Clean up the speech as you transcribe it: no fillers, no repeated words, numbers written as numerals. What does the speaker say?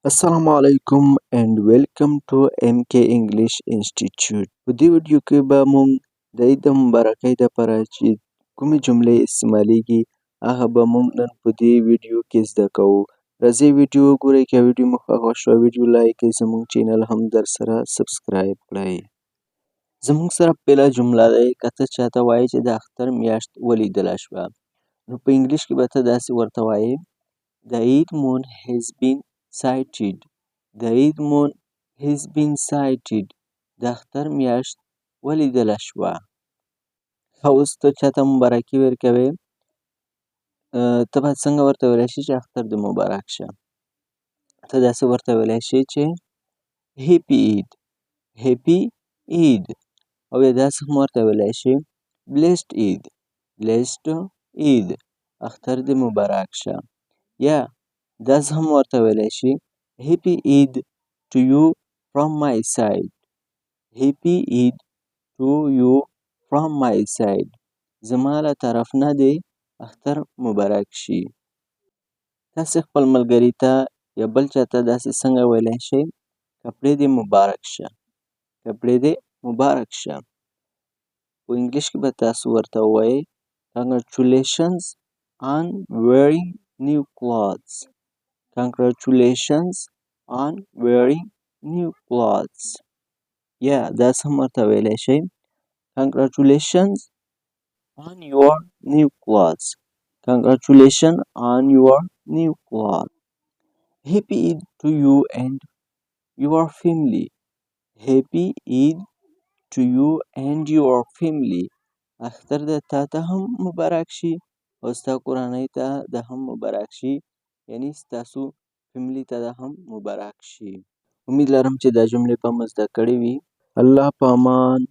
Assalamu alaikum and welcome to MK English Institute. په دې ویډیو کې به موږ د عید د مبارکۍ دپاره چې کومې جملې استعمالیږي هغه به موږ نن په دې ویډیو کې زده کوو. راځئ ویډیو وګورئ. که ویډیو مو خوښه شوه ویډیو لایک کړئ، زموږ چینل هم درسره سبسکرایب کړئ. زموږ سره پیله جمله دی که ته چاته وایې چې د اختر میاشت ولیدله شوه، نو په انګلیش کې به ته داسې ورته وایې The Eid moon has been sighted. The Eid moon has been sighted. د اختر میاشت ولیدله شوه. ښه اوس ته چاته مبارکي ورکوې، ته باید څنګه ورته ویلی شې چې اختر دې مبارک شه. ته داسې ورته ویلی شې چې Happy Eid. Happy Eid. او یا داسې هم ورته ویلی شې Blessed Eid. Blessed Eid. اختر دې مبارک شه. یا داسې هم ورته ویلی شي Happy Eid to you from my side. Happy Eid to you from my side. زما له طرف نه دې اختر مبارک شي. تاسې خپل ملګري ته یا بل چا ته داسې څنګه ویلی شئ کپړې دې مبارک شه. کپړې دې مبارک شه. په انګلیش کې به تاسو ورته ووایئ Congratulations on wearing new clothes. Congratulations on wearing new clothes. یا داسې هم ورته ویلی شئ Congratulations on your new clothes. Congratulations on your new clothes. Happy Eid to you and your family. Happy Eid to you and your family. اختر د تا ته هم مبارک شي او ستا کورنۍ ته د هم مبارک شي، یعنی ستاسو فیملی ته د هم مبارک شي. امید لرم چې دا جملې به مو زده کړې وي. الله په امان.